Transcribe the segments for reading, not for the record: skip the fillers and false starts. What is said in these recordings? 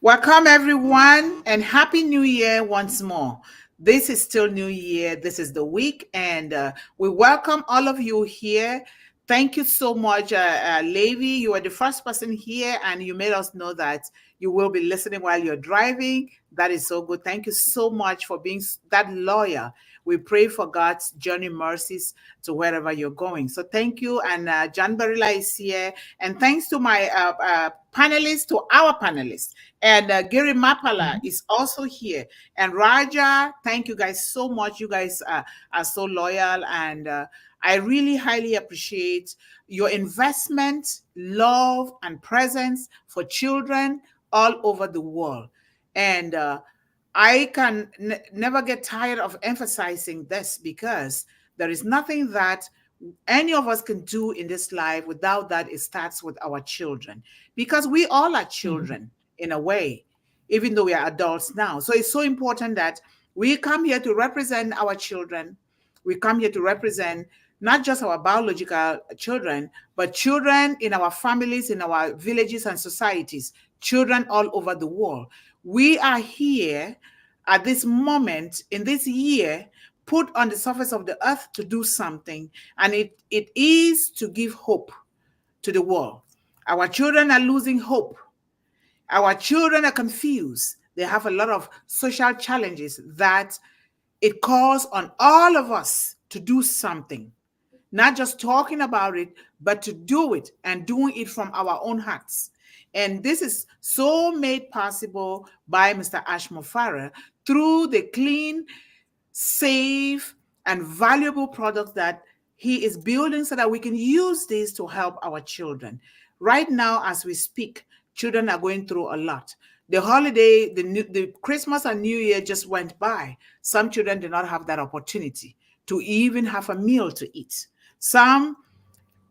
Welcome, everyone, and Happy New Year once more. This is still New Year. This is the week, and we welcome all of you here. Thank you so much, Levi. You are the first person here, and you made us know that you will be listening while you're driving. That is so good. Thank you so much for being that loyal. We pray for God's journey mercies to wherever you're going. So thank you. And John Barilla is here. And thanks to my panelists, to our panelists. And Gary Mapala is also here. And Raja, thank you guys so much. You guys are so loyal. And I really highly appreciate your investment, love, and presence for children all over the world. And I can never get tired of emphasizing this because there is nothing that any of us can do in this life without that. It starts with our children because we all are children in a way, even though we are adults now. So it's so important that we come here to represent our children. We come here to represent not just our biological children, but children in our families, in our villages and societies, children all over the world. We are here at this moment in this year put on the surface of the earth to do something, and it is to give hope to the world. Our children are losing hope. Our children are confused. They have a lot of social challenges that it calls on all of us to do something, not just talking about it, but to do it and doing it from our own hearts. And this is so made possible by Mr. Ashmo Farah through the clean, safe, and valuable products that he is building so that we can use these to help our children. Right now, as we speak, children are going through a lot. The holiday, the Christmas and New Year just went by. Some children did not have that opportunity to even have a meal to eat. Some,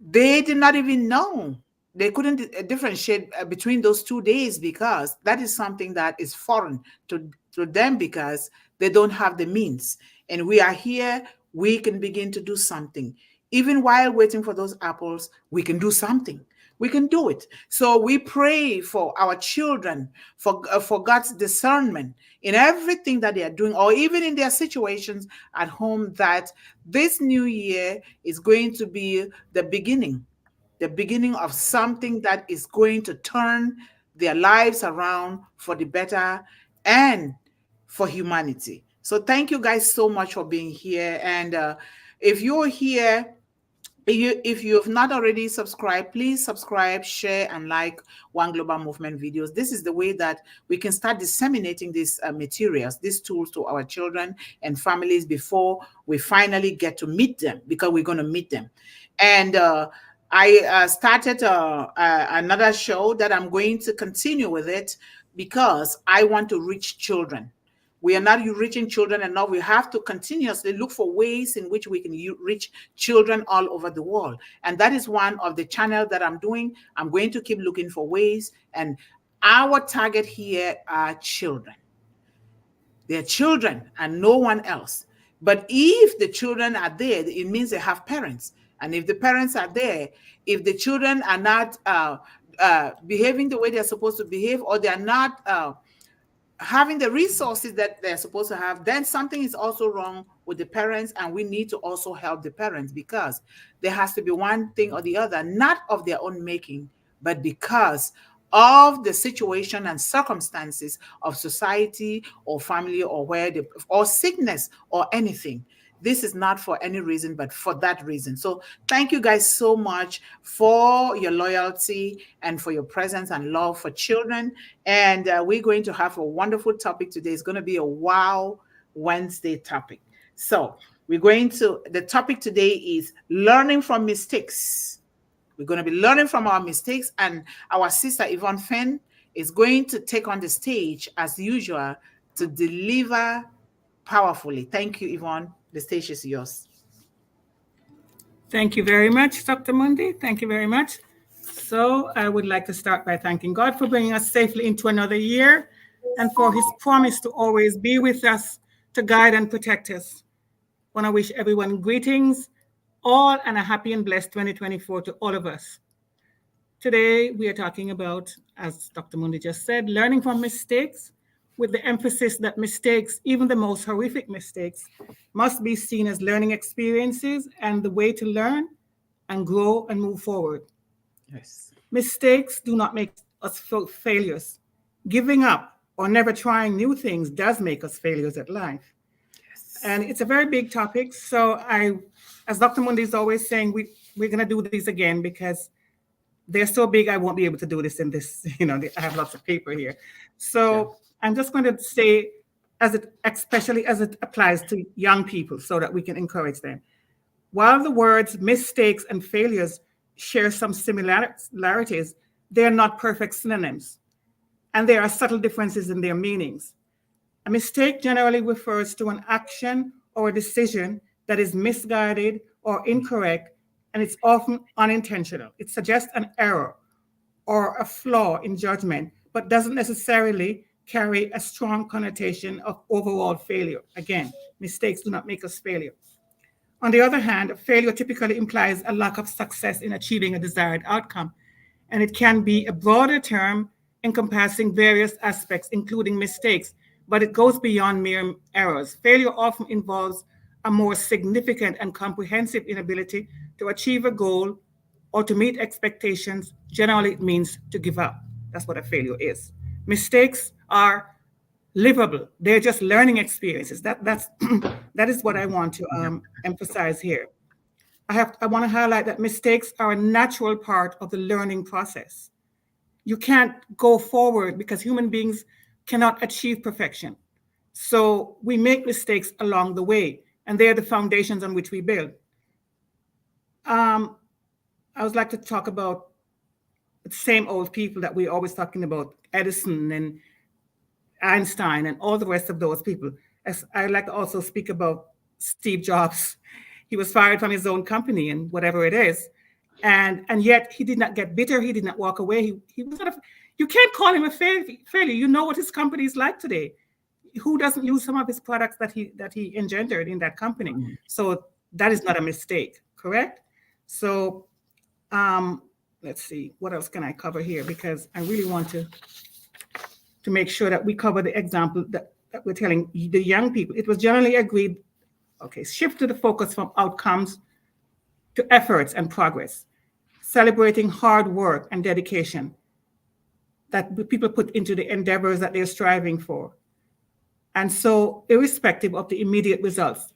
they did not even know. They couldn't differentiate between those 2 days because that is something that is foreign to them because they don't have the means. And we are here, we can begin to do something. Even while waiting for those apples, we can do something. We can do it. So we pray for our children, for God's discernment in everything that they are doing, or even in their situations at home, that this new year is going to be the beginning of something that is going to turn their lives around for the better and for humanity. So thank you guys so much for being here. And if you're here, if you have not already subscribed, please subscribe, share, and like One Global Movement videos. This is the way that we can start disseminating these materials, these tools to our children and families before we finally get to meet them, because we're going to meet them. And I started another show that I'm going to continue with it because I want to reach children. We are not reaching children enough. We have to continuously look for ways in which we can reach children all over the world. And that is one of the channels that I'm doing. I'm going to keep looking for ways. And our target here are children. They're children and no one else. But if the children are there, it means they have parents. And if the parents are there, if the children are not behaving the way they're supposed to behave, or they're not having the resources that they're supposed to have, then something is also wrong with the parents, and we need to also help the parents, because there has to be one thing or the other, not of their own making, but because of the situation and circumstances of society or family, or or sickness or anything. This is not for any reason, but for that reason. So thank you guys so much for your loyalty and for your presence and love for children. And we're going to have a wonderful topic today. It's going to be a Wow Wednesday topic. So the topic today is learning from mistakes. We're going to be learning from our mistakes, and our sister Yvonne Finn is going to take on the stage as usual to deliver powerfully. Thank you, Yvonne. The stage is yours. Thank you very much, Dr. Mundih. Thank you very much. So I would like to start by thanking God for bringing us safely into another year, and for his promise to always be with us, to guide and protect us. I want to wish everyone greetings, all, and a happy and blessed 2024 to all of us. Today, we are talking about, as Dr. Mundih just said, learning from mistakes, with the emphasis that mistakes, even the most horrific mistakes, must be seen as learning experiences and the way to learn and grow and move forward. Yes. Mistakes do not make us failures. Giving up or never trying new things does make us failures at life. Yes. And it's a very big topic. So as Dr. Mundih is always saying, we're going to do these again because they're so big, I won't be able to do this in this, I have lots of paper here. So I'm just going to say, especially as it applies to young people, so that we can encourage them. While the words mistakes and failures share some similarities, they are not perfect synonyms, and there are subtle differences in their meanings. A mistake generally refers to an action or a decision that is misguided or incorrect, and it's often unintentional. It suggests an error or a flaw in judgment, but doesn't necessarily carry a strong connotation of overall failure. Again, mistakes do not make us failure. On the other hand, failure typically implies a lack of success in achieving a desired outcome, and it can be a broader term encompassing various aspects, including mistakes, but it goes beyond mere errors. Failure often involves a more significant and comprehensive inability to achieve a goal or to meet expectations. Generally, it means to give up. That's what a failure is. Mistakes are livable. They're just learning experiences. That is what I want to emphasize here. I want to highlight that mistakes are a natural part of the learning process. You can't go forward because human beings cannot achieve perfection. So we make mistakes along the way, and they're the foundations on which we build. I would like to talk about the same old people that we're always talking about, Edison and Einstein and all the rest of those people. As I'd like to also speak about Steve Jobs. He was fired from his own company and whatever it is. And yet he did not get bitter. He did not walk away. He was not you can't call him a failure. You know what his company is like today. Who doesn't use some of his products that he engendered in that company? Mm-hmm. So that is not a mistake, correct? So let's see, what else can I cover here? Because I really want to make sure that we cover the example that we're telling the young people. It was generally agreed, okay, shift to the focus from outcomes to efforts and progress, celebrating hard work and dedication that people put into the endeavors that they're striving for. And so irrespective of the immediate results,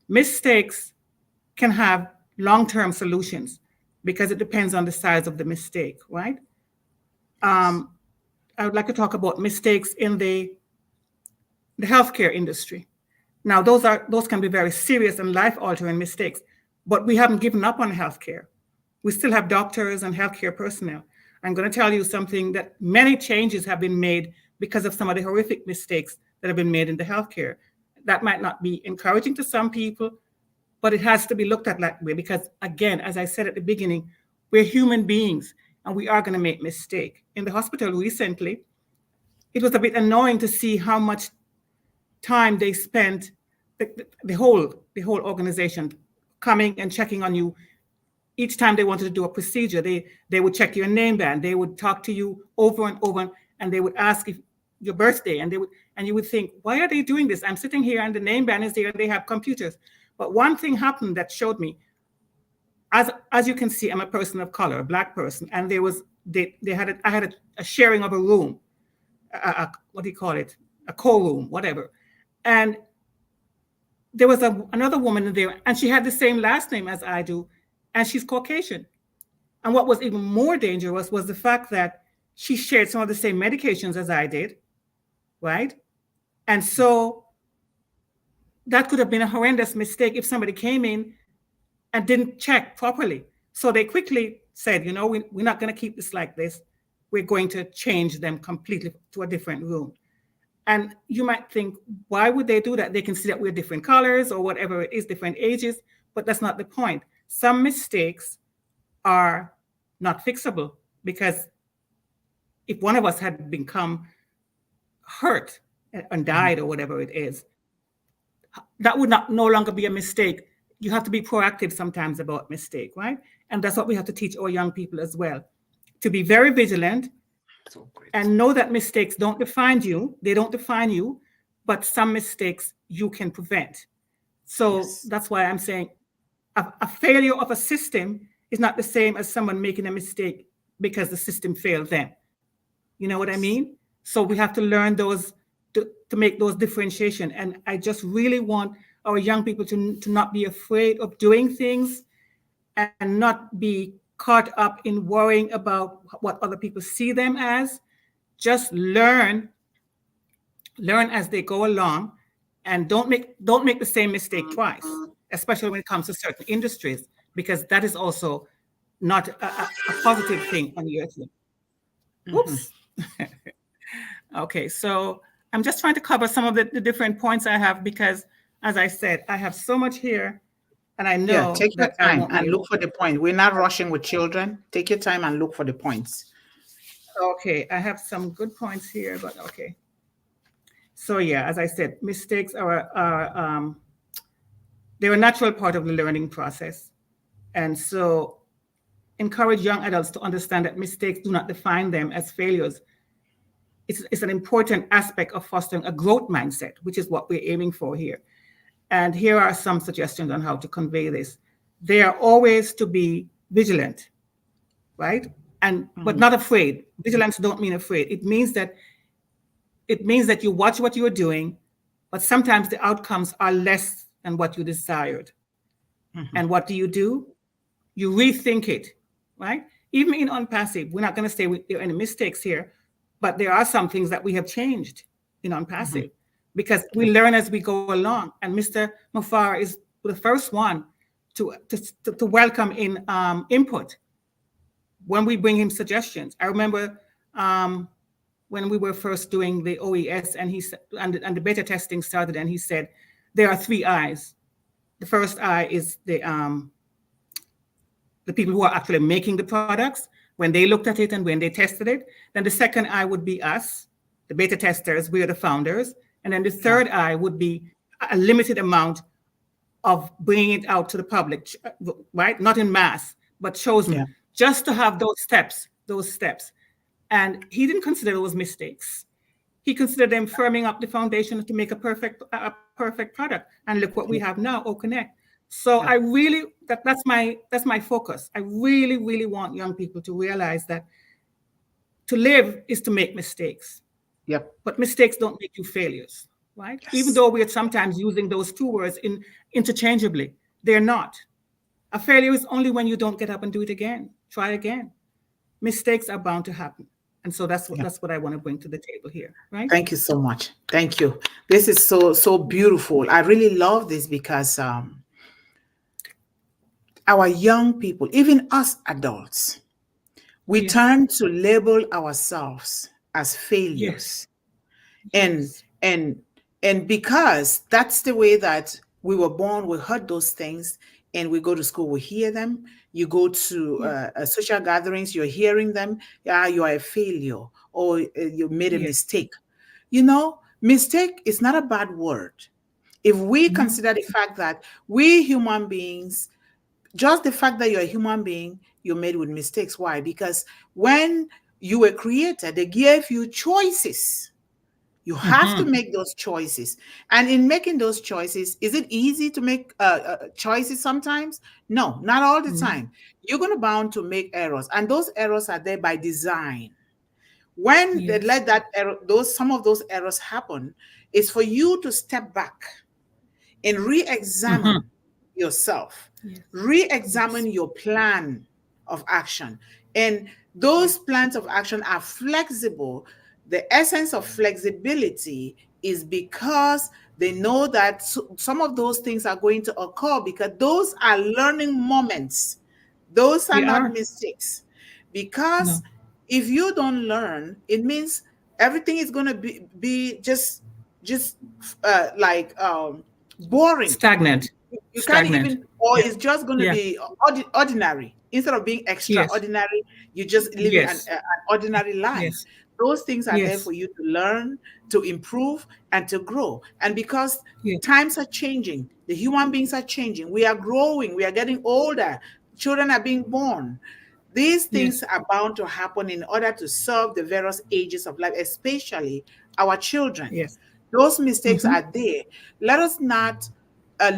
mistakes can have long-term solutions because it depends on the size of the mistake, right? I would like to talk about mistakes in the healthcare industry. Now, those can be very serious and life-altering mistakes, but we haven't given up on healthcare. We still have doctors and healthcare personnel. I'm going to tell you something, that many changes have been made because of some of the horrific mistakes that have been made in the healthcare. That might not be encouraging to some people, but it has to be looked at that way because, again, as I said at the beginning, we're human beings and we are going to make mistakes. In the hospital recently, it was a bit annoying to see how much time they spent, the whole organization, coming and checking on you. Each time they wanted to do a procedure, they would check your name band. They would talk to you over and over, and they would ask if your birthday, and you would think, why are they doing this? I'm sitting here and the name band is there and they have computers. But one thing happened that showed me, as you can see, I'm a person of color, a Black person, and I had a sharing of a room, what do you call it? A co-room, whatever. And there was another woman in there, and she had the same last name as I do, and she's Caucasian. And what was even more dangerous was the fact that she shared some of the same medications as I did, right? And so that could have been a horrendous mistake if somebody came in and didn't check properly. So they quickly said, we're not going to keep this like this. We're going to change them completely to a different room. And you might think, why would they do that? They can see that we're different colors or whatever it is, different ages, but that's not the point. Some mistakes are not fixable because if one of us had become hurt and died or whatever it is, that would no longer be a mistake. You have to be proactive sometimes about mistake, right? And that's what we have to teach our young people as well. to be very vigilant So great. and know that mistakes don't define you. They don't define you, but some mistakes you can prevent. So Yes. that's why I'm saying a failure of a system is not the same as someone making a mistake because the system failed them. You know what I Yes. mean? So we have to learn those to make those differentiation. And I just really want our young people to not be afraid of doing things and not be caught up in worrying about what other people see them as. Just learn as they go along, and don't make the same mistake twice, especially when it comes to certain industries, because that is also not a positive thing on your team. Oops. Okay, so I'm just trying to cover some of the different points I have, because as I said, I have so much here, and I Yeah, know take your that I time won't be and able look for to. the point. We're not rushing with children. Take your time and look for the points. Okay, I have some good points here, but okay. So yeah, as I said, mistakes are they're a natural part of the learning process. And so encourage young adults to understand that mistakes do not define them as failures. It's an important aspect of fostering a growth mindset, which is what we're aiming for here. And here are some suggestions on how to convey this. They are always to be vigilant, right? And but not afraid. Vigilance don't mean afraid. It means that you watch what you're doing, but sometimes the outcomes are less than what you desired. And what do? You rethink it, right? Even in unpassive, we're not going to say there are any mistakes here, but there are some things that we have changed in unpassive because we learn as we go along. And Mr. Mufar is the first one to welcome in input when we bring him suggestions. I remember when we were first doing the OES and and the beta testing started, and he said there are 3 eyes. The first eye is the people who are actually making the products, when they looked at it and when they tested it. Then the second eye would be us, the beta testers, we are the founders. And then the third eye would be a limited amount of bringing it out to the public, right? Not in mass, but chosen, Yeah. just to have those steps. And he didn't consider those mistakes. He considered them firming up the foundation to make a perfect product. And look what we have now, O-Connect. So I really that's my focus. I really, really want young people to realize that to live is to make mistakes, Yep. but mistakes don't make you failures, right? Even Yes. though we are sometimes using those two words interchangeably, they're not. A failure is only when you don't get up and do it again. Try again. Mistakes are bound to happen, and so that's what Yeah. that's what I want to bring to the table here, right? Thank you so much. Thank you. This is so beautiful. I really love this because our young people, even us adults, we Yes, turn to label ourselves as yes, failures. And yes, and and because that's the way that we were born, we heard those things, and we go to school, we hear them. You go to yes, social gatherings, you're hearing them. Yeah, you are a failure, or you made a yes. mistake. Mistake is not a bad word. If we No. consider the fact that we human beings, just the fact that you're a human being, you're made with mistakes. Why? Because when you were created, they gave you choices. You have to Mm-hmm. make those choices. And in making those choices, is it easy to make choices sometimes? No, not all the No. time. You're going to bound to make errors. And those errors are there by design. When they Yes. let that error, some of those errors happen, is for you to step back and Mm-hmm. re-examine yourself, Yes. re-examine Yes. your plan of action. And Yes. those plans of action are flexible. The essence of flexibility is because they know that some of those things are going to occur, because those are learning moments. Those are They not are. mistakes. Because No. if you don't learn, it means everything is going to be just like boring. Stagnant. You can't Stagnant. even, or Yeah. it's just going to Yeah. be ordinary. Instead of being Yes. extraordinary, you're just living Yes. an ordinary life. Yes. Those things are there Yes. for you to learn, to improve, and to grow. And because Yes. times are changing, the human beings are changing, we are growing, we are getting older, children are being born. These things Yes. are bound to happen in order to serve the various ages of life, especially our children. Yes. Those mistakes Mm-hmm. are there. Let us not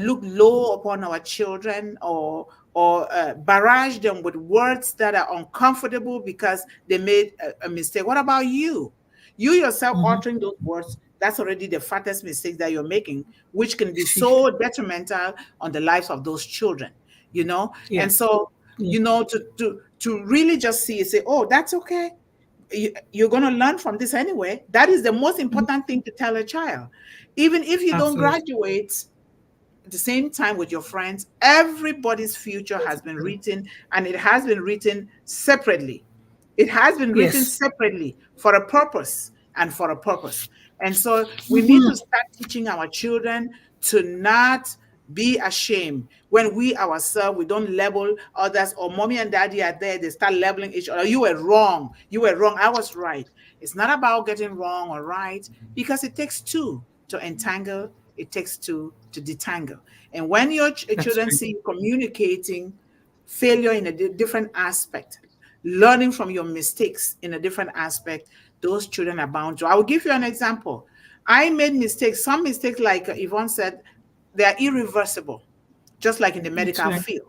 look low upon our children, or barrage them with words that are uncomfortable because they made a mistake. What about you? You yourself Mm-hmm. uttering those words, that's already the fattest mistake that you're making, which can be so detrimental on the lives of those children, you know? Yeah. And so, Yeah. you know, to really just see, say, oh, that's okay. You're going to learn from this anyway. That is the most Mhm. important thing to tell a child. Even if you don't Absolutely. graduate at the same time with your friends, everybody's future has been written, and it has been written separately. It has been written Yes. separately for a purpose and for a purpose. And so we need to Mm-hmm. start teaching our children to not be ashamed when we ourselves, we don't label others, or mommy and daddy are there, they start labeling each other. You were wrong, you were wrong, I was right. It's not about getting wrong or right, because it takes two to entangle, it takes two to detangle. And when your That's children right. see you communicating failure in a different aspect, learning from your mistakes in a different aspect, those children are bound to. I will give you an example. I made mistakes, some mistakes, like Yvonne said, they are irreversible, just like in the That's medical right. field.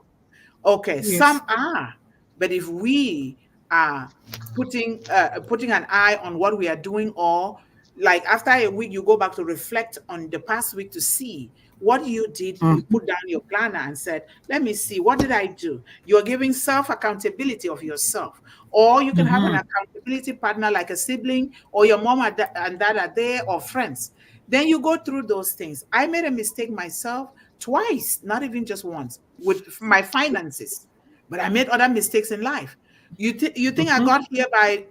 Okay, some Yes. are, but if we are putting an eye on what we are doing, or like after a week, you go back to reflect on the past week to see what you did. You Mm-hmm. put down your planner and said, "Let me see, what did I do?" You're giving self accountability of yourself, or you can have an Mm-hmm. accountability partner like a sibling, or your mom and dad are there, or friends. Then you go through those things. I made a mistake myself twice, not even just once, with my finances. But I made other mistakes in life. You think I Mm-hmm. got here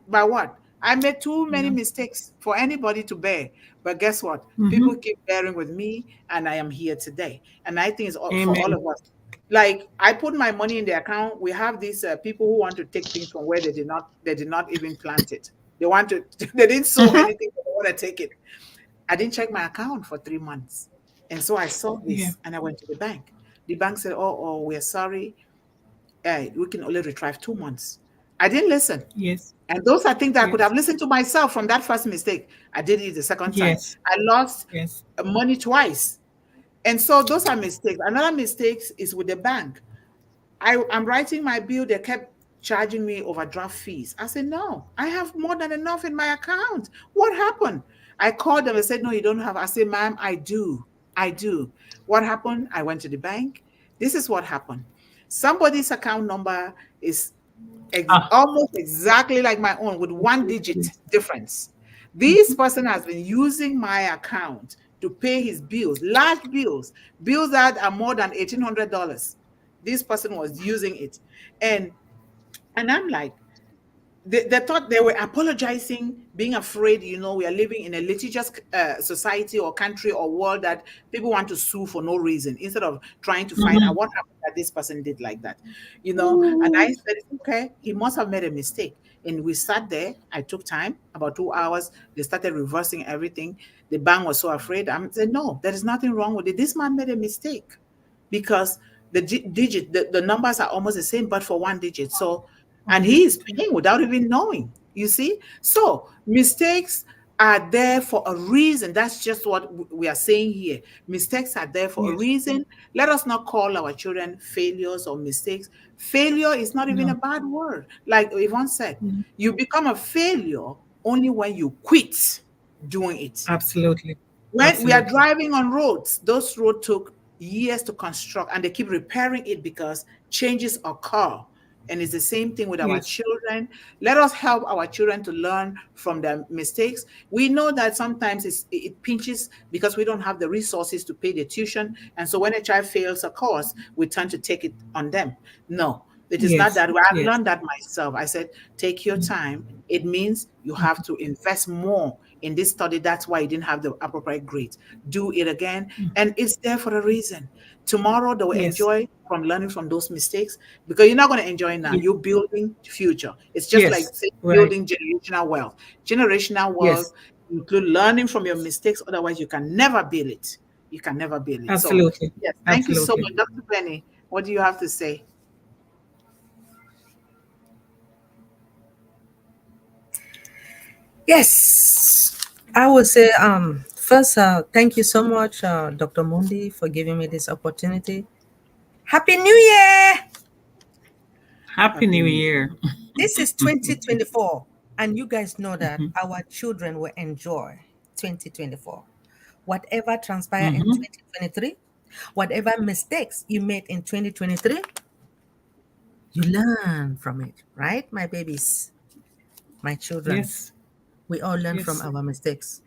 by what? I made too many Yeah. mistakes for anybody to bear. But guess what? Mm-hmm. People keep bearing with me, and I am here today. And I think it's for all Amen. of us. Like I put my money in the account. We have these people who want to take things from where they did not even plant it. They want to they didn't sow Mm-hmm. anything, but they want to take it. I didn't check my account for 3 months. And so I saw Yeah. this and I went to the bank. The bank said, oh, we're sorry. We can only retrieve 2 months. I didn't listen. Yes. And those are things that I could Yes. have listened to myself from that first mistake. I did it the second time. Yes. I lost Yes. money twice. And so those are mistakes. Another mistake is with the bank. I'm writing my bill. They kept charging me overdraft fees. I said, no, I have more than enough in my account. What happened? I called them and said, no, you don't have. I said, ma'am, I do. I do. What happened? I went to the bank. This is what happened. Somebody's account number is Ah. almost exactly like my own, with one digit Yes. difference. This person has been using my account to pay his bills, large bills that are more than $1,800. This person was using it. And I'm like, they thought they were apologizing, being afraid. We are living in a litigious society or country or world that people want to sue for no reason, instead of trying to find out Mm-hmm. what happened that this person did like that. And I said, it's okay, he must have made a mistake. And we sat there. I took time, about 2 hours. They started reversing everything. The bank was so afraid. I said, no, there is nothing wrong with it. This man made a mistake, because the numbers are almost the same, but for one digit. So, and Okay. he is paying without even knowing, you see? So mistakes are there for a reason. That's just what we are saying here. Mistakes are there for a Yes. reason. Let us not call our children failures or mistakes. Failure is not even a No. bad word. Like Yvonne said, Mhm. you become a failure only when you quit doing it. Absolutely. When we are Absolutely. driving on roads, those roads took years to construct, and they keep repairing it because changes occur. And it's the same thing with our Yes. children. Let us help our children to learn from their mistakes. We know that sometimes it pinches because we don't have the resources to pay the tuition. And so when a child fails a course, we tend to take it on them. No, it is not Yes. that way. I've Yes. learned that myself. I said, take your time. It means you have to invest more in this study. That's why you didn't have the appropriate grades. Do it again. And it's there for a reason. Tomorrow they will Yes. enjoy from learning from those mistakes, because you're not going to enjoy now. Yes. You're building future. It's just like, Yes. say, Right. building generational wealth. Generational wealth Yes. include learning from your mistakes. Otherwise, you can never build it. You can never build it. So, Absolutely. yes, thank you so Absolutely. much, Dr. Penny. What do you have to say? Yes, I would say first thank you so much, Dr. Mundi, for giving me this opportunity. Happy New Year! Happy Happy New New Year. Year. This is 2024, and you guys know that our children will enjoy 2024. Whatever transpired in Mm-hmm. 2023, whatever mistakes you made in 2023, you learn from it, right? My babies, my children, Yes. we all learn from Yes. our mistakes.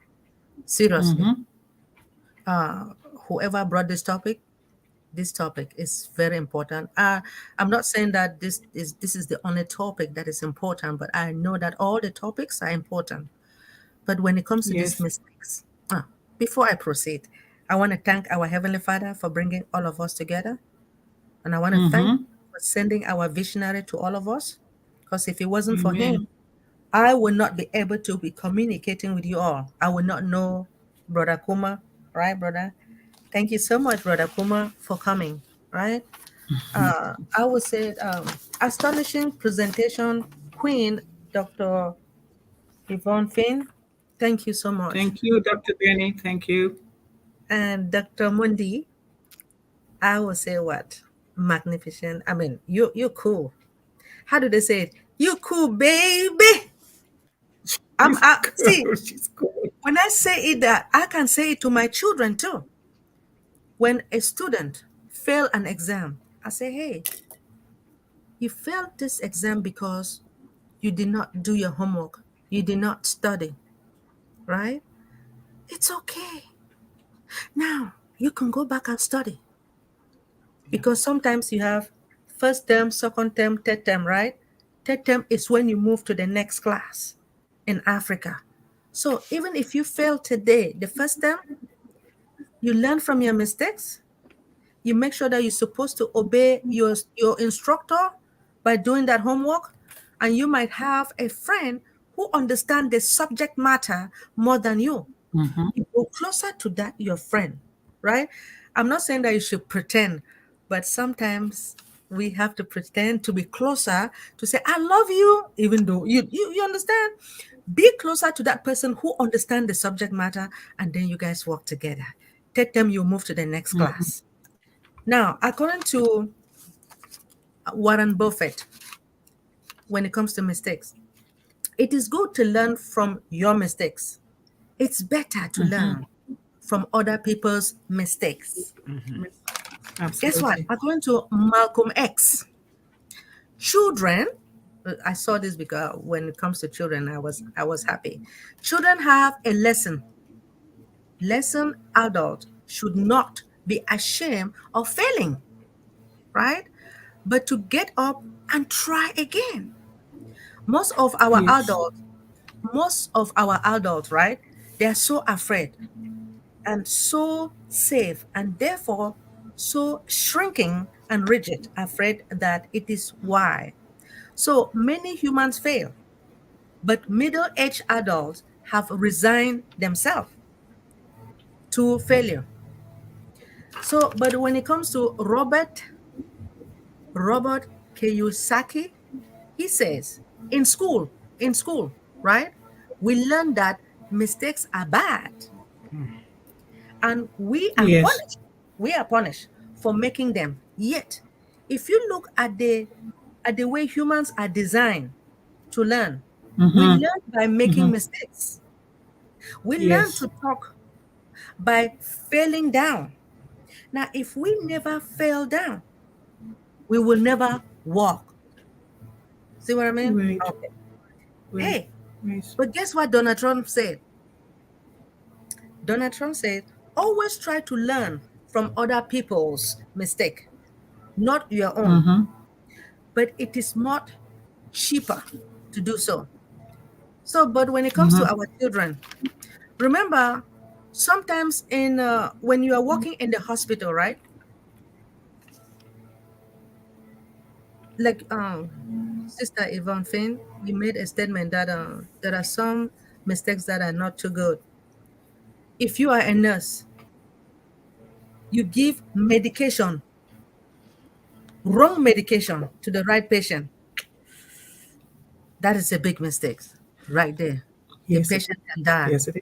Seriously. Mm-hmm. Uh, Whoever brought this topic is very important. I'm not saying that this is the only topic that is important, but I know that all the topics are important. But when it comes to these Yes. mistakes, before I proceed, I want to thank our Heavenly Father for bringing all of us together. And I want to thank Mm-hmm. him for sending our visionary to all of us. Because if it wasn't for Amen. him, I would not be able to be communicating with you all. I would not know Brother Kuma, right, brother? Thank you so much, Brother Kuma, for coming, right? I would say astonishing presentation, Queen Dr. Yvonne Finn. Thank you so much. Thank you, Dr. Benny. Thank you. And Dr. Mundi, I will say what? Magnificent. I mean, you're cool. How do they say it? You cool, baby. She's See, cool. She's cool. when I say it that I can say it to my children too. When a student fail an exam, I say, hey, you failed this exam because you did not do your homework. You did not study, right? It's okay. Now you can go back and study because sometimes you have first term, second term, third term, right? Third term is when you move to the next class in Africa. So even if you fail today, the first term, you learn from your mistakes. You make sure that you're supposed to obey your instructor by doing that homework. And you might have a friend who understands the subject matter more than you. Mm-hmm. You go closer to that your friend, right? I'm not saying that you should pretend, but sometimes we have to pretend to be closer to say I love you, even though you understand. Be closer to that person who understands the subject matter, and then you guys work together. Take them, you move to the next Mm-hmm. class. Now, according to Warren Buffett, when it comes to mistakes, it is good to learn from your mistakes. It's better to Mm-hmm. learn from other people's mistakes. Guess what? Absolutely. According to Malcolm X, children, I saw this because when it comes to children, I was happy. Children have a lesson. Lesson adults should not be ashamed of failing, right? But to get up and try again. Most of our Yes. adults, most of our adults, right? They are so afraid and so safe and therefore so shrinking and rigid, afraid that it is why. So many humans fail, but middle aged adults have resigned themselves to failure. So, but when it comes to Robert Kiyosaki, he says, in school, right? We learn that mistakes are bad and we are Yes. punished. We are punished for making them. Yet, if you look at the way humans are designed to learn, we Mm-hmm. learn by making Mm-hmm. mistakes. We learn Yes. to talk by failing down. Now, if we never fail down, we will never walk. See what I mean? Right. Okay. Right. Hey, Right. but guess what Donald Trump said? Donald Trump said, always try to learn from other people's mistake, not your own. Mm-hmm. But it is not cheaper to do so. So, but when it comes to Mm-hmm. our children, remember, sometimes in when you are working in the hospital, right? Like Sister Yvonne Finn, you made a statement that there are some mistakes that are not too good. If you are a nurse, you give medication, wrong medication to the right patient. That is a big mistake right there. the Yes, it patient can die. yes, it is.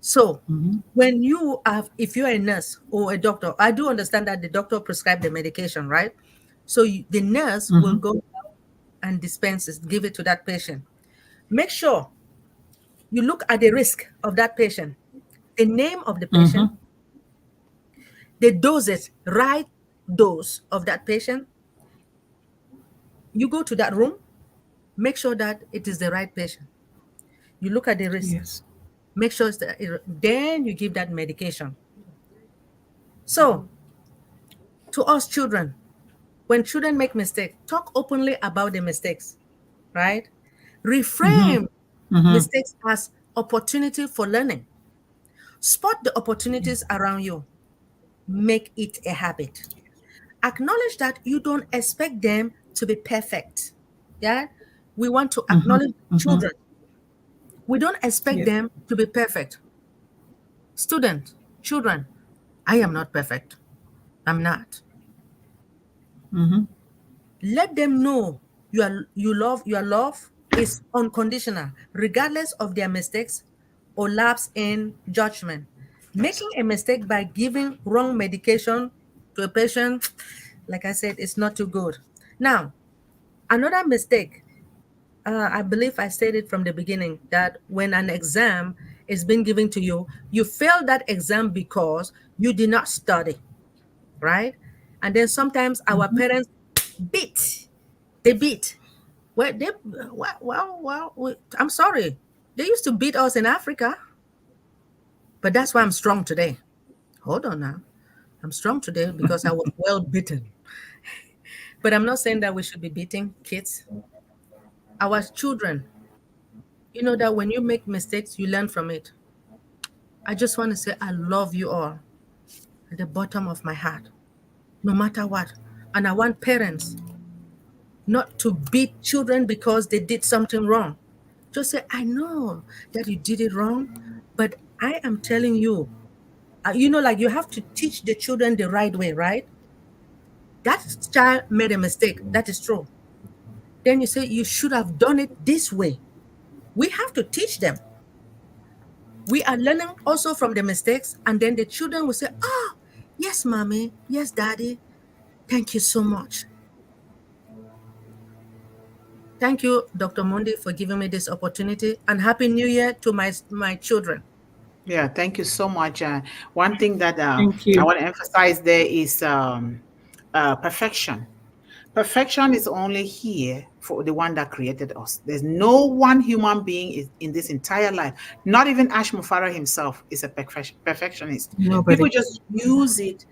So Mhm. when you have, if you're a nurse or a doctor, I do understand that the doctor prescribed the medication, right? So the nurse will Mhm. go and dispense it, give it to that patient. Make sure you look at the risk of that patient, the name of the patient, Mhm. the dosage, right dose of that patient. You go to that room, make sure that it is the right patient. You look at the risk, Yes. make sure it's then you give that medication. So to us children, when children make mistakes, talk openly about the mistakes, right? Mhm. Reframe Mhm. mistakes as opportunity for learning. Spot the opportunities Yes. around you. Make it a habit. Acknowledge that you don't expect them to be perfect. Yeah? We want to Mhm. acknowledge Mhm. children. We don't expect Yes. them to be perfect. Students, children, I am not perfect. I'm not. Mhm. Let them know your love is unconditional, regardless of their mistakes or lapse in judgment. Making a mistake by giving wrong medication to a patient, like I said, it's not too good. Now, another mistake, I believe I said it from the beginning that when an exam is being given to you, you fail that exam because you did not study, right? And then sometimes our Mhm. parents beat, they beat. Well, I'm sorry. They used to beat us in Africa, but that's why I'm strong today. Hold on now. I'm strong today because I was well beaten. But I'm not saying that we should be beating kids. Our children, you know that when you make mistakes, you learn from it. I just want to say I love you all at the bottom of my heart, no matter what. And I want parents not to beat children because they did something wrong. Just say, I know that you did it wrong, but I am telling you, like you have to teach the children the right way, right? That child made a mistake. That is true. Then you say, you should have done it this way. We have to teach them. We are learning also from the mistakes, and then the children will say, oh, yes, mommy, yes, daddy, thank you so much. Thank you, Dr. Mundi, for giving me this opportunity, and Happy New Year to my children. Yeah, thank you so much. One thing that Thank I you. want to emphasize there is perfection. Perfection is only here for the one that created us. There's no one human being is in this entire life, not even Ash Mufara himself is a perfectionist. People Nobody. just use it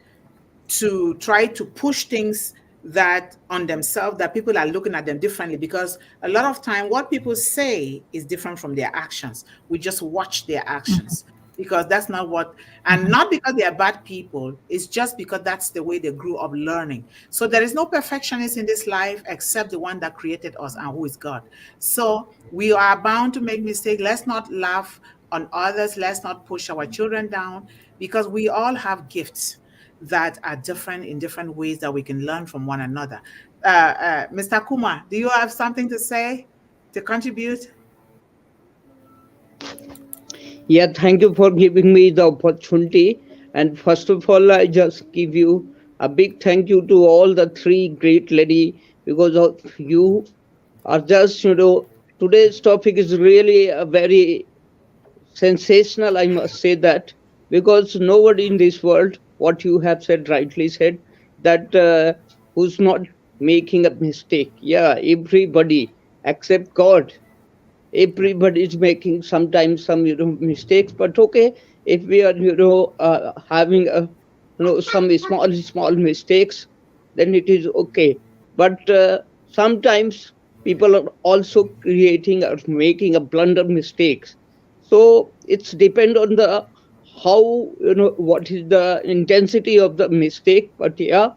to try to push things that on themselves that people are looking at them differently, because a lot of time what people say is different from their actions. We just watch their actions because that's not what, and Mhm. not because they are bad people, it's just because that's the way they grew up learning. So there is no perfectionist in this life except the one that created us and who is God. So we are bound to make mistakes. Let's not laugh on others, let's not push our children down, because we all have gifts that are different in different ways that we can learn from one another. Mr. Kuma, do you have something to say, to contribute? Yeah, thank you for giving me the opportunity. And first of all, I just give you a big thank you to all the three great lady, because of you are just, today's topic is really a very sensational, I must say that, because nobody in this world, what you have said, rightly said, that who's not making a mistake. Yeah, everybody except God, everybody is making sometimes some mistakes, but okay, if we are having a some small mistakes, then it is okay. But sometimes people are also creating or making a blunder mistakes. So it's depend on the how, what is the intensity of the mistake. But yeah,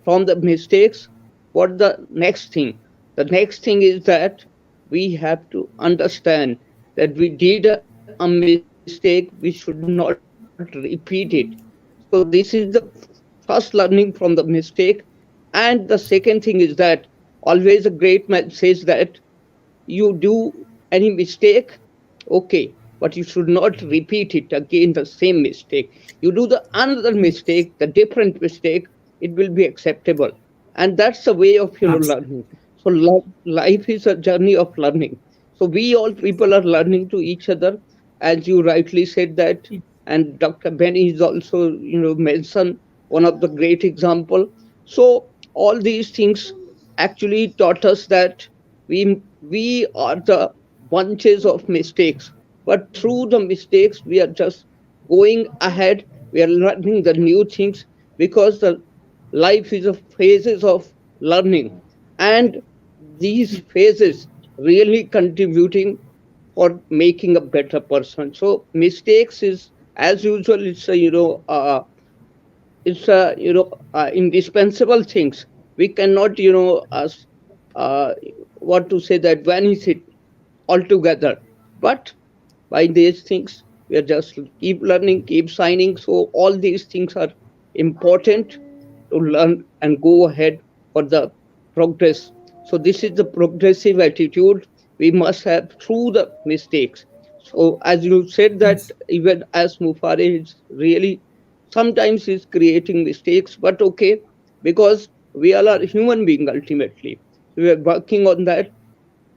from the mistakes, what the next thing? The next thing is that we have to understand that we did a mistake, we should not repeat it. So this is the first learning from the mistake. And the second thing is that always a great man says that you do any mistake, Okay, but you should not repeat it again, the same mistake. You do the another Yes. mistake, the different mistake, it will be acceptable. And that's the way of Absolutely. learning. So life is a journey of learning. So we all people are learning to each other, as you rightly said that. And Dr. Benny is also mentioned one of the great example. So all these things actually taught us that we are the bunches of mistakes, but through the mistakes we are just going ahead. We are learning the new things, because the life is a phases of learning, and these phases really contributing for making a better person. So mistakes is, as usual, it's a indispensable things. We cannot uh, what to say, that vanish it altogether. But by these things, we are just keep learning, keep signing. So all these things are important to learn and go ahead for the progress. So this is the progressive attitude we must have through the mistakes. So as you said that, Yes. even as Mufare is really sometimes is creating mistakes, but okay, because we all are human being ultimately. We are working on that,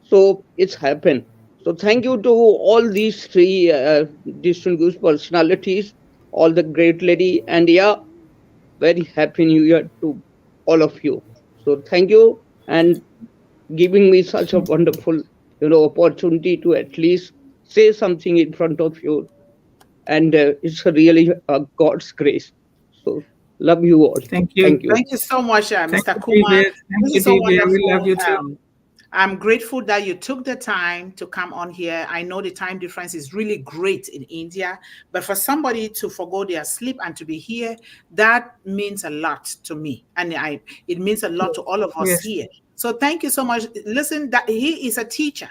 so it's happened. So thank you to all these three distinguished personalities, all the great lady, and yeah, very happy New Year to all of you. So thank you, and giving me such a wonderful opportunity to at least say something in front of you, and it's really God's grace. So love you all. Thank you. Thank you. Thank you so much, Thank Mr. you, Kuma. David. Thank This you, is so David. We love wonderful. you too. I'm grateful that you took the time to come on here. I know the time difference is really great in India, but for somebody to forgo their sleep and to be here, that means a lot to me. And it means a lot to all of us Yes. here. So thank you so much. Listen, that he is a teacher.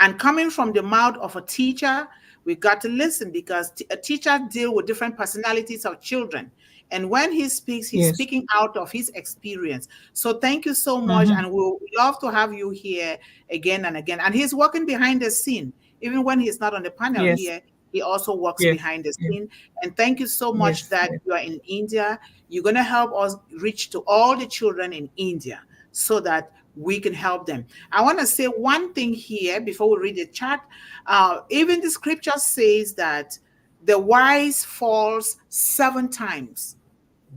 And coming from the mouth of a teacher, we got to listen, because a teacher deal with different personalities of children. And when he speaks, he's Yes. speaking out of his experience. So thank you so much. Mm-hmm. And we'll love to have you here again and again. And he's working behind the scene. Even when he's not on the panel Yes. here, he also works Yes. behind the Yes. scene. And thank you so much Yes. that Yes. you are in India. You're going to help us reach to all the children in India so that we can help them. I want to say one thing here before we read the chat. Even the scripture says that the wise falls 7 times,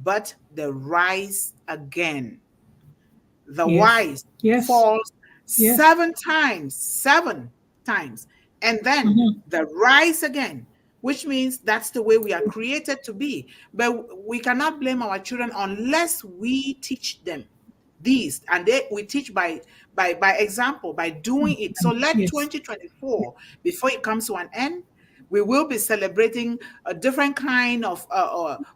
but they rise again. The Yes. wise Yes. falls Yes. 7 times, and then Mm-hmm. they rise again, which means that's the way we are created to be. But we cannot blame our children unless we teach them these, and we teach by example, by doing it. So let Yes. 2024, before it comes to an end, we will be celebrating a different kind of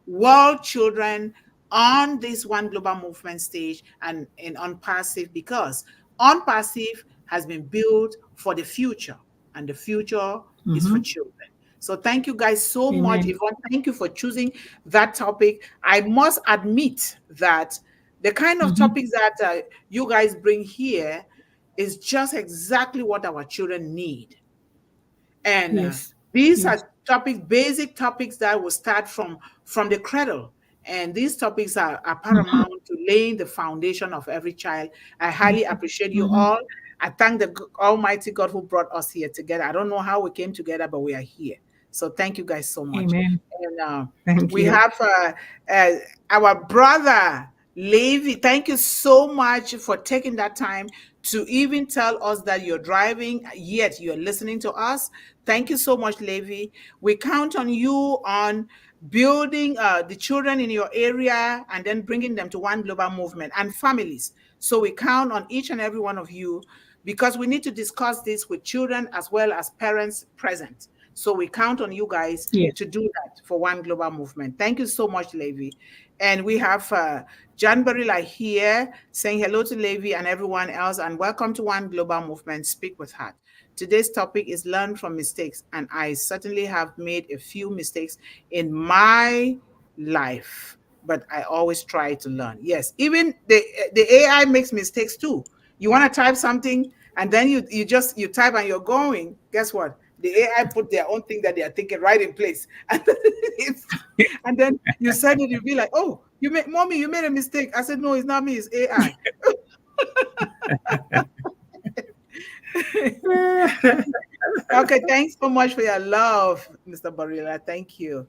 world children on this One Global Movement stage and in Unpassive, because Unpassive has been built for the future, and the future is for Mm-hmm. children. So thank you guys so much. Amen. Yvonne, thank you for choosing that topic. I must admit that the kind of Mm-hmm. topics that you guys bring here is just exactly what our children need. And Yes. these Yes. are topics, basic topics that will start from the cradle. And these topics are Mm-hmm. paramount to laying the foundation of every child. I highly appreciate you Mm-hmm. all. I thank the Almighty God who brought us here together. I don't know how we came together, but we are here. So thank you guys so much. Amen. And Thank we you. have uh, our brother Levi. Thank you so much for taking that time to even tell us that you're driving, yet you're listening to us. Thank you so much, Levi. We count on you on building the children in your area and then bringing them to One Global Movement and families. So we count on each and every one of you, because we need to discuss this with children as well as parents present. So we count on you guys Yes. to do that for One Global Movement. Thank you so much, Levi. And we have John Barilla here saying hello to Levi and everyone else, and welcome to One Global Movement, Speak with Heart. Today's topic is learn from mistakes, and I certainly have made a few mistakes in my life, but I always try to learn. Yes, even the AI makes mistakes too. You want to type something, and then you type and you're going. Guess what? The AI put their own thing that they are thinking right in place. And then you send it, you be like, oh, mommy, you made a mistake. I said, no, it's not me, it's AI. Okay, thanks so much for your love, Mr. Barilla. Thank you.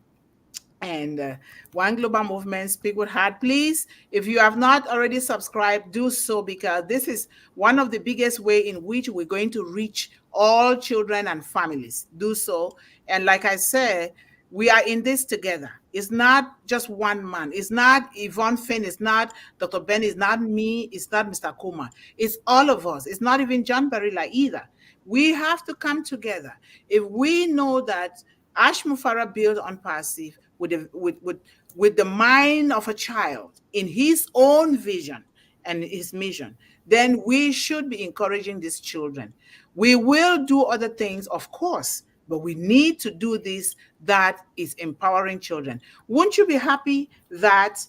And One Global Movement, Speak with Heart. Please, if you have not already subscribed, do so, because this is one of the biggest way in which we're going to reach all children and families. Do so. And like I said, we are in this together. It's not just one man. It's not Yvonne Finn. It's not Dr. Ben. It's not me. It's not Mr. Kuma. It's all of us. It's not even John Barilla either. We have to come together. If we know that Ash Mufara built on passive with the mind of a child in his own vision and his mission, then we should be encouraging these children. We will do other things, of course, but we need to do this that is empowering children. Won't you be happy that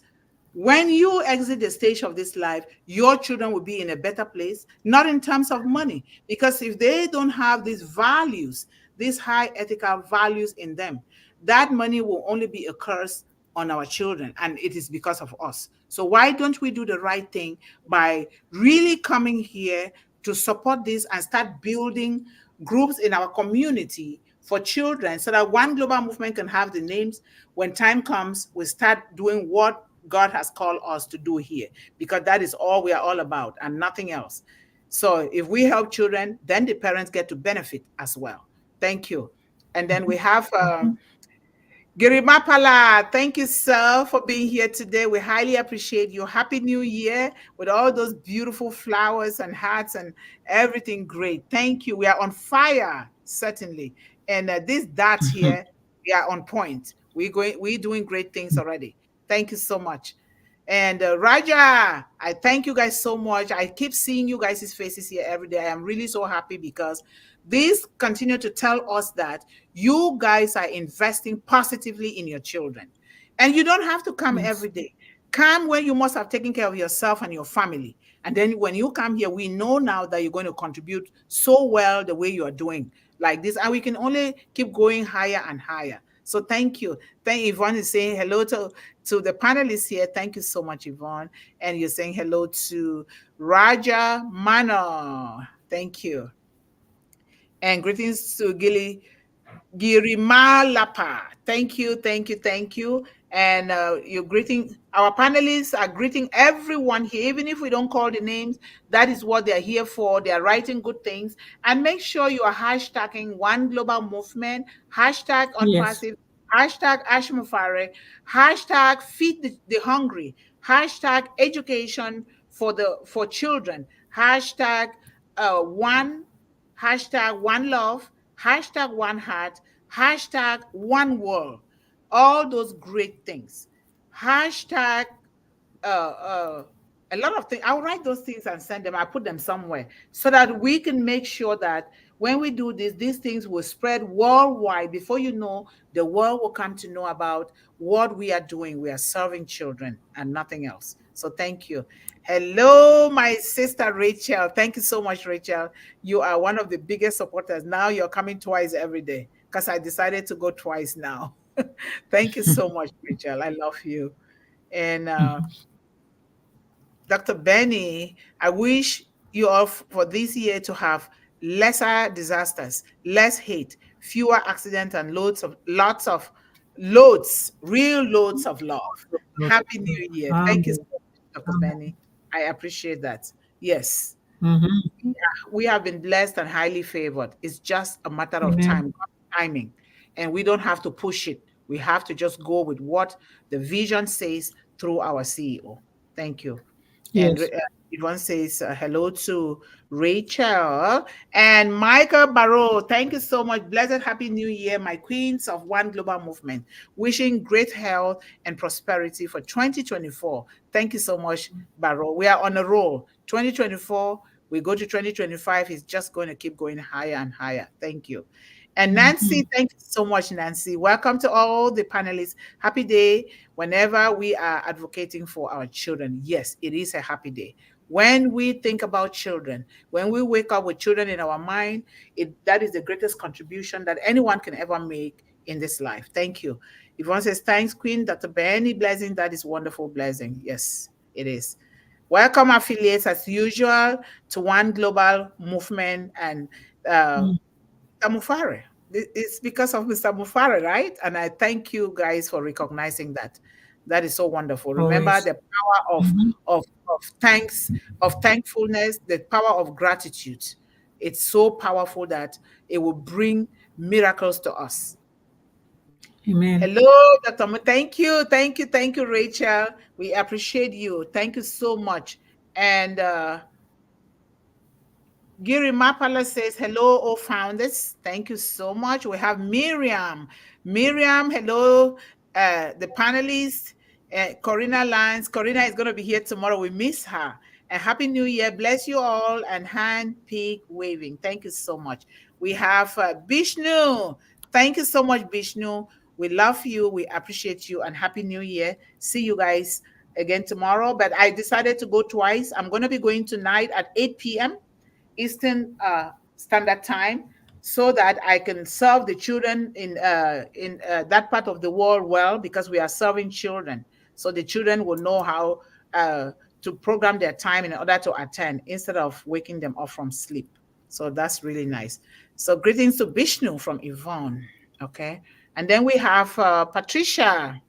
when you exit the stage of this life, your children will be in a better place, not in terms of money, because if they don't have these values, these high ethical values in them, that money will only be a curse on our children, and it is because of us. So why don't we do the right thing by really coming here to support this and start building groups in our community for children, so that One Global Movement can have the names. When time comes, we start doing what God has called us to do here, because that is all we are all about and nothing else. So if we help children, then the parents get to benefit as well. Thank you. And then we have Girimapala, thank you, sir, for being here today. We highly appreciate you. Happy New Year with all those beautiful flowers and hats and everything great. Thank you. We are on fire, certainly. And these dots here, we are on point. We're doing great things already. Thank you so much. And Raja, I thank you guys so much. I keep seeing you guys' faces here every day. I am really so happy, because these continue to tell us that you guys are investing positively in your children. And you don't have to come every day. Come when you must have taken care of yourself and your family. And then when you come here, we know now that you're going to contribute so well the way you are doing like this. And we can only keep going higher and higher. So thank you. Thank Yvonne is saying hello to the panelists here. Thank you so much, Yvonne. And you're saying hello to Raja Mano. Thank you. And greetings to Girimalapa. Thank you, thank you, thank you. And you're greeting, our panelists are greeting everyone here, even if we don't call the names. That is what they're here for. They're writing good things. And make sure you are hashtagging One Global Movement, hashtag Unpassive, hashtag Ashmufare, hashtag Feed the Hungry, hashtag Education for Children, hashtag One Love, hashtag One Heart, hashtag One World. All those great things. Hashtag a lot of things. I'll write those things and send them. I put them somewhere so that we can make sure that when we do this, these things will spread worldwide. Before you know, the world will come to know about what we are doing. We are serving children and nothing else. So thank you. Hello, my sister Rachel. Thank you so much, Rachel. You are one of the biggest supporters. Now you're coming twice every day, because I decided to go twice now. Thank you so much, Rachel. I love you. And Dr. Benny, I wish you all for this year to have lesser disasters, less hate, fewer accidents, and real loads of love. Happy New Year. Thank you so much, Dr. Benny. I appreciate that. Yes. We have been blessed and highly favored. It's just a matter of timing. And we don't have to push it. We have to just go with what the vision says through our CEO. Thank you. Yes. And Yvonne says hello to Rachel and Michael Barrow. Thank you so much. Blessed Happy New Year, my queens of One Global Movement. Wishing great health and prosperity for 2024. Thank you so much, Barrow. We are on a roll. 2024, we go to 2025. It's just going to keep going higher and higher. Thank you. And Nancy, thank you so much, Nancy. Welcome to all the panelists. Happy day whenever we are advocating for our children. Yes, it is a happy day. When we think about children, when we wake up with children in our mind, that is the greatest contribution that anyone can ever make in this life. Thank you. Yvonne says, thanks, Queen. Dr. Benny, blessing. That is wonderful blessing. Yes, it is. Welcome, affiliates, as usual, to One Global Movement and uh, Mufare. It's because of Mr. Mufare, right? And I thank you guys for recognizing that. That is so wonderful. Remember Always. the power of thanks, of thankfulness, the power of gratitude. It's so powerful that it will bring miracles to us. Amen. Hello, Dr. Thank you, thank you, thank you, Rachel. We appreciate you. Thank you so much. And Giri Mapala says, hello, all founders. Thank you so much. We have Miriam. Miriam, hello, the panelists. Corrina Lanz. Corrina is going to be here tomorrow. We miss her. And Happy New Year. Bless you all. And hand peak waving. Thank you so much. We have Bishnu. Thank you so much, Bishnu. We love you. We appreciate you. And Happy New Year. See you guys again tomorrow. But I decided to go twice. I'm going to be going tonight at 8 p.m. Eastern Standard Time, so that I can serve the children in that part of the world well, because we are serving children. So the children will know how to program their time in order to attend instead of waking them up from sleep. So that's really nice. So greetings to Vishnu from Yvonne. Okay. And then we have Patricia.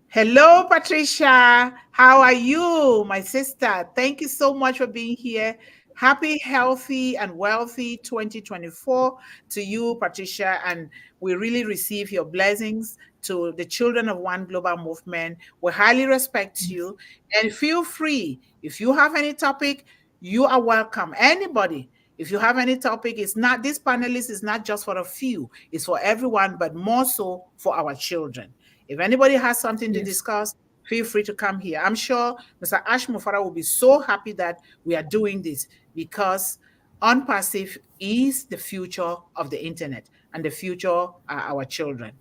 Hello, Patricia. How are you, my sister? Thank you so much for being here. Happy, healthy, and wealthy 2024 to you, Patricia. And we really receive your blessings to the children of One Global Movement. We highly respect you. And feel free, if you have any topic, you are welcome. Anybody, if you have any topic, it's not, this panelist is not just for a few, it's for everyone, but more so for our children. If anybody has something to discuss, feel free to come here. I'm sure Mr. Ash Mufara will be so happy that we are doing this, because Unpassive is the future of the internet, and the future are our children.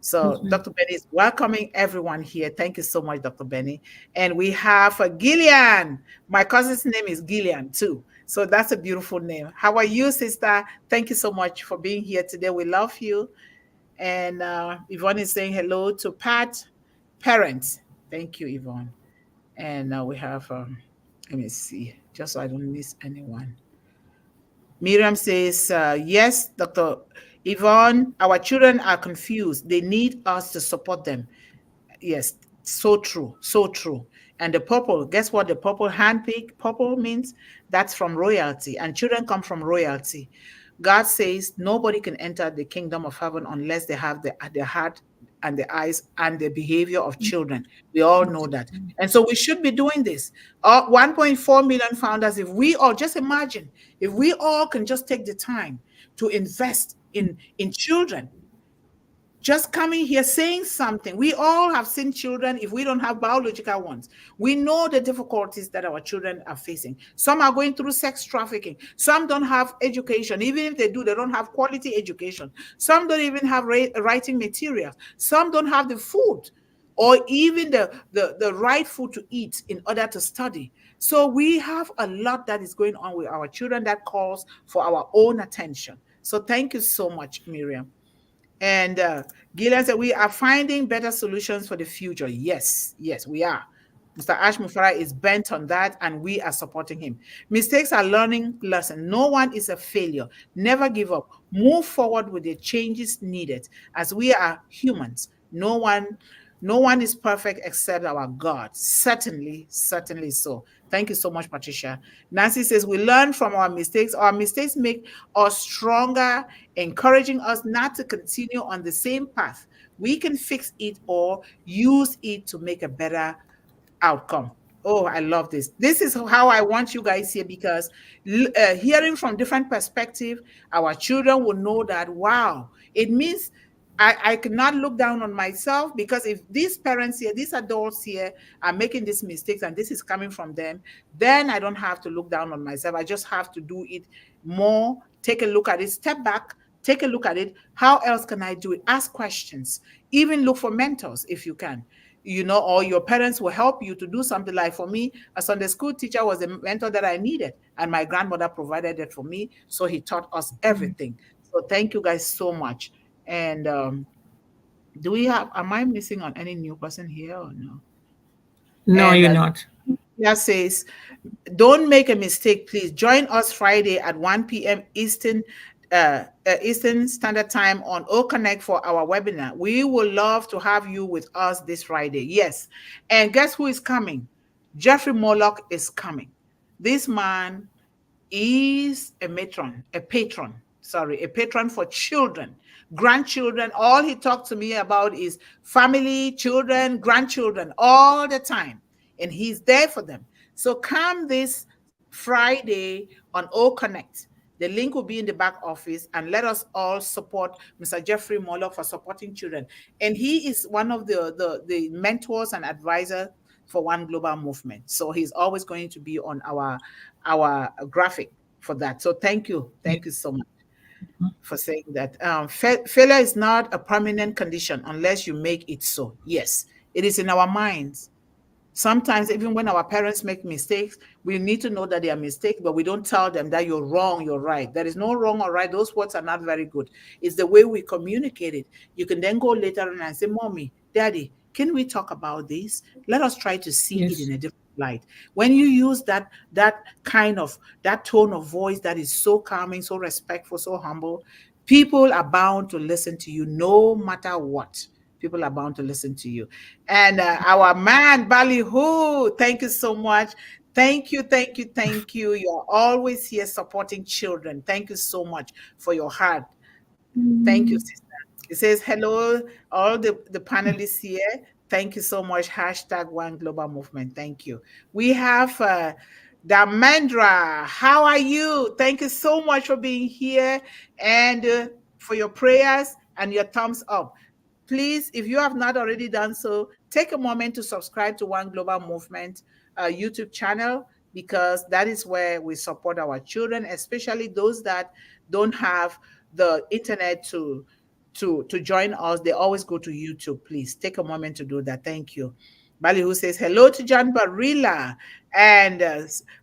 So Dr. Benny is welcoming everyone here. Thank you so much, Dr. Benny. And we have Gillian. My cousin's name is Gillian too. So that's a beautiful name. How are you, sister? Thank you so much for being here today. We love you. And Yvonne is saying hello to Pat Parents. Thank you, Yvonne. And we have, let me see, just so I don't miss anyone. Miriam says, yes, Dr. Yvonne, our children are confused. They need us to support them. Yes, so true, so true. And the purple, guess what the purple handpick, purple means? That's from royalty, and children come from royalty. God says nobody can enter the kingdom of heaven unless they have the heart and the eyes and the behavior of children. We all know that. And so we should be doing this. 1.4 million founders, if we all, just imagine, if we all can just take the time to invest in children, just coming here saying something. We all have seen children, if we don't have biological ones. We know the difficulties that our children are facing. Some are going through sex trafficking. Some don't have education. Even if they do, they don't have quality education. Some don't even have writing materials. Some don't have the food or even the right food to eat in order to study. So we have a lot that is going on with our children that calls for our own attention. So thank you so much, Miriam. And Gillian said, we are finding better solutions for the future. Yes, yes, we are. Mr. Ash Mufara is bent on that, and we are supporting him. Mistakes are learning lesson. No one is a failure. Never give up. Move forward with the changes needed. As we are humans, no one is perfect except our God. Certainly, certainly so. Thank you so much, Patricia. Nancy says, we learn from our mistakes. Our mistakes make us stronger, encouraging us not to continue on the same path. We can fix it or use it to make a better outcome. Oh, I love this. This is how I want you guys here, because hearing from different perspective, our children will know that, wow, it means I cannot look down on myself, because if these parents here, these adults here are making these mistakes and this is coming from them, then I don't have to look down on myself. I just have to do it more, take a look at it, step back, take a look at it. How else can I do it? Ask questions, even look for mentors if you can. or your parents will help you to do something. Like for me, a Sunday school teacher was a mentor that I needed, and my grandmother provided it for me. So he taught us everything. So thank you guys so much. And am I missing on any new person here or no? No, And you're not. yeah, says, don't make a mistake, please. Join us Friday at 1 p.m. Eastern Standard Time on O-Connect for our webinar. We would love to have you with us this Friday. Yes. And guess who is coming? Jeffrey Moloch is coming. This man is a patron for children, grandchildren. All he talked to me about is family, children, grandchildren all the time. And he's there for them. So come this Friday on O-Connect. The link will be in the back office, and let us all support Mr. Jeffrey Moloch for supporting children. And he is one of the mentors and advisors for One Global Movement. So he's always going to be on our graphic for that. So thank you so much for saying that. Failure is not a permanent condition unless you make it so. Yes, it is in our minds. Sometimes even when our parents make mistakes, we need to know that they are mistakes, but we don't tell them that you're wrong, you're right. There is no wrong or right. Those words are not very good. It's the way we communicate it. You can then go later on and say, Mommy, Daddy, can we talk about this? Let us try to see it in a different light. When you use that tone of voice that is so calming, so respectful, so humble, people are bound to listen to you no matter what. People are bound to listen to you. And our man, Ballyhoo, thank you so much. Thank you. You're always here supporting children. Thank you so much for your heart. Thank you, sister. It says, hello, all the panelists here. Thank you so much. # One Global Movement. Thank you. We have Damandra. How are you? Thank you so much for being here and for your prayers and your thumbs up. Please, if you have not already done so, take a moment to subscribe to One Global Movement YouTube channel, because that is where we support our children, especially those that don't have the internet to join us. They always go to YouTube. Please take a moment to do that. Thank you. Ballyhoo says, hello to John Barilla. And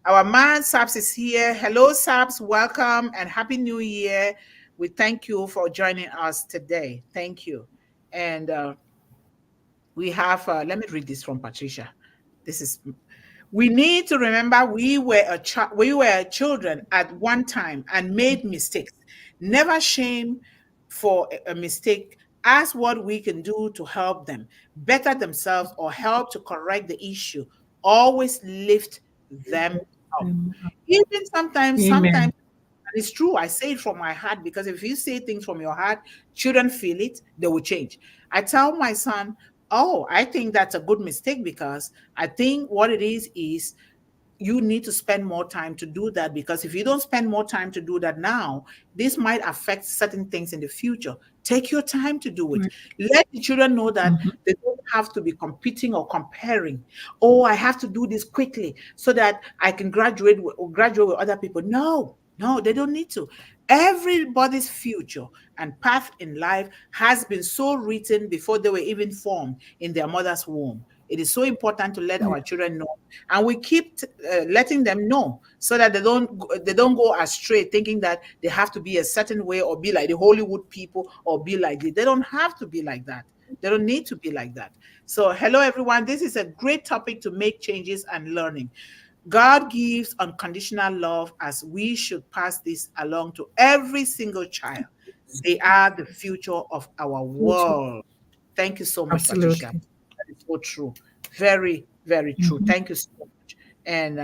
our man Saps is here. Hello, Saps. Welcome and Happy New Year. We thank you for joining us today. Thank you. And we have, let me read this from Patricia. We need to remember we were children at one time and made mistakes. Never shame for a mistake. Ask what we can do to help them better themselves or help to correct the issue. Always lift them up. Even sometimes, and it's true, I say it from my heart, because if you say things from your heart, children feel it, they will change. I tell my son, oh, I think that's a good mistake, because I think what it is you need to spend more time to do that, because if you don't spend more time to do that now, this might affect certain things in the future. Take your time to do it. Let the children know that they don't have to be competing or comparing. Oh, I have to do this quickly so that I can graduate with other people. No, they don't need to. Everybody's future and path in life has been so written before they were even formed in their mother's womb. It is so important to let our children know, and we keep letting them know so that they don't go astray, thinking that they have to be a certain way or be like the Hollywood people or be like this. They don't have to be like that. They don't need to be like that. So, hello everyone. This is a great topic to make changes and learning. God gives unconditional love, as we should pass this along to every single child. They are the future of our world. Thank you so much, Patricia. That is so true. Very, very true. Thank you so much. And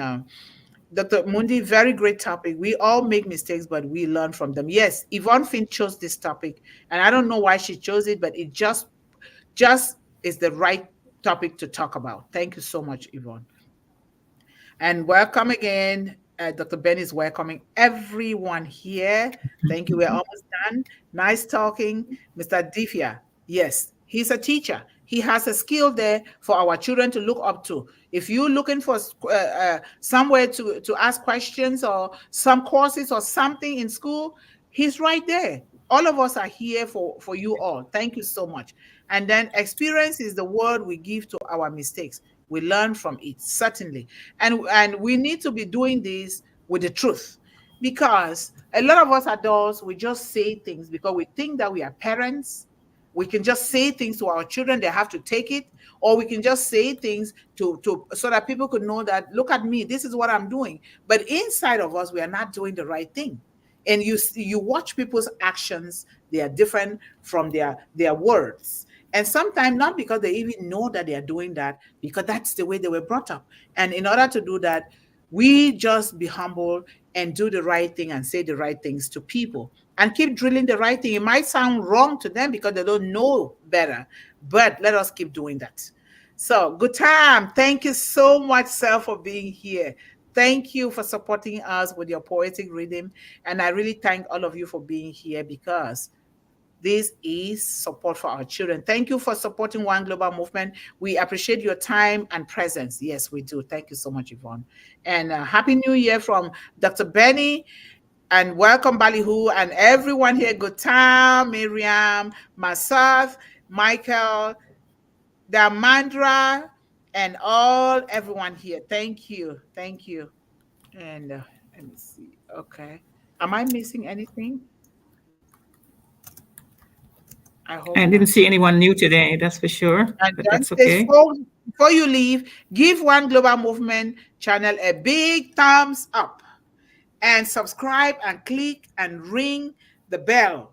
Dr. Mundih, very great topic. We all make mistakes, but we learn from them. Yes, Yvonne Finn chose this topic, and I don't know why she chose it, but it just is the right topic to talk about. Thank you so much, Yvonne. And welcome again. Dr. Ben is welcoming everyone here. Thank you. We're almost done. Nice talking. Mr. Divya, yes, he's a teacher. He has a skill there for our children to look up to. If you're looking for somewhere to ask questions or some courses or something in school, he's right there. All of us are here for you all. Thank you so much. And then experience is the word we give to our mistakes. We learn from it, certainly. And we need to be doing this with the truth. Because a lot of us adults, we just say things because we think that we are parents. We can just say things to our children, they have to take it, or we can just say things to so that people could know that, look at me, this is what I'm doing. But inside of us, we are not doing the right thing. And you watch people's actions, they are different from their words. And sometimes not because they even know that they are doing that, because that's the way they were brought up. And in order to do that, we just be humble and do the right thing and say the right things to people and keep drilling the right thing. It might sound wrong to them because they don't know better, but let us keep doing that. So, good time. Thank you so much, sir, for being here. Thank you for supporting us with your poetic reading. And I really thank all of you for being here, because this is support for our children. Thank you for supporting One Global Movement. We appreciate your time and presence. Yes, we do. Thank you so much, Yvonne. And Happy New Year from Dr. Benny. And welcome, Ballyhoo, and everyone here. Good time, Miriam, Masaf, Michael, Damandra, and everyone here. Thank you. Thank you. And let me see. Okay. Am I missing anything? I hope I not. didn't see anyone new today, that's for sure, And but then that's okay. before you leave, give One Global Movement channel a big thumbs up and subscribe and click and ring the bell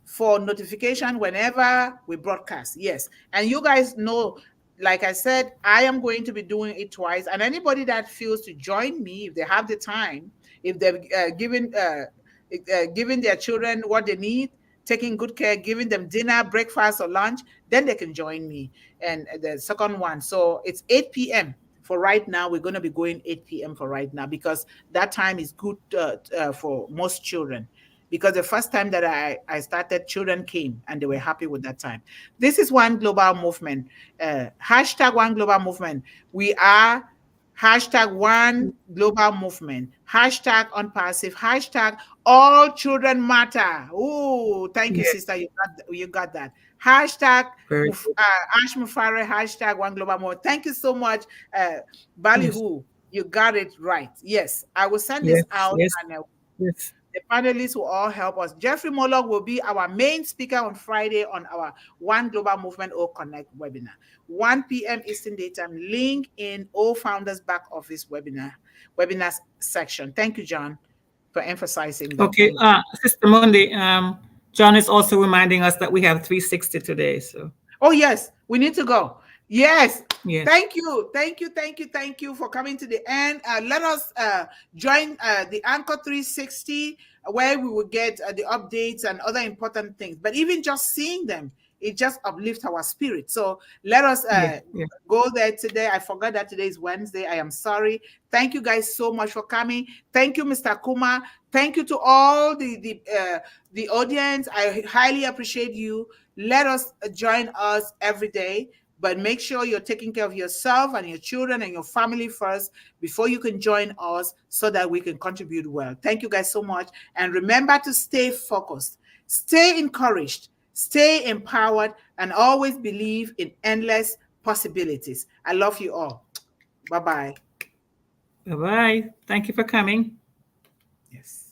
for notification whenever we broadcast. Yes. And you guys know, like I said, I am going to be doing it twice. And anybody that feels to join me, if they have the time, if they're giving their children what they need, taking good care, giving them dinner, breakfast, or lunch, then they can join me. And the second one, so it's 8 p.m. For right now, we're going to be going 8 p.m. for right now, because that time is good for most children. Because the first time that I started, children came and they were happy with that time. This is One Global Movement. Hashtag One Global Movement. We are hashtag One Global Movement. Hashtag Unpassive. Hashtag All Children Matter. Oh, thank you, Yes. sister. You got that. Hashtag Very Ash Mufare, hashtag One Global Movement. Thank you so much, Ballyhoo. You got it right. Yes, I will send this yes, out, yes, and yes. the panelists will all help us. Jeffrey Moloch will be our main speaker on Friday on our One Global Movement O Connect webinar. 1 p.m. Eastern Daytime, link in O Founders Back Office webinar section. Thank you, John, for emphasizing that. Okay, Sister Mundih, John is also reminding us that we have 360 today. So, oh, yes, we need to go. Yes. yes. Thank you for coming to the end. Let us join the Anchor 360, where we will get the updates and other important things. But even just seeing them, it just uplifts our spirit. So let us go there today. I forgot that today is Wednesday. I am sorry. Thank you guys so much for coming. Thank you, Mr. Kuma. Thank you to all the audience. I highly appreciate you. Let us join us every day. But make sure you're taking care of yourself and your children and your family first before you can join us, so that we can contribute well. Thank you guys so much. And remember to stay focused, stay encouraged, stay empowered, and always believe in endless possibilities. I love you all. Bye-bye. Bye-bye. Thank you for coming. Yes.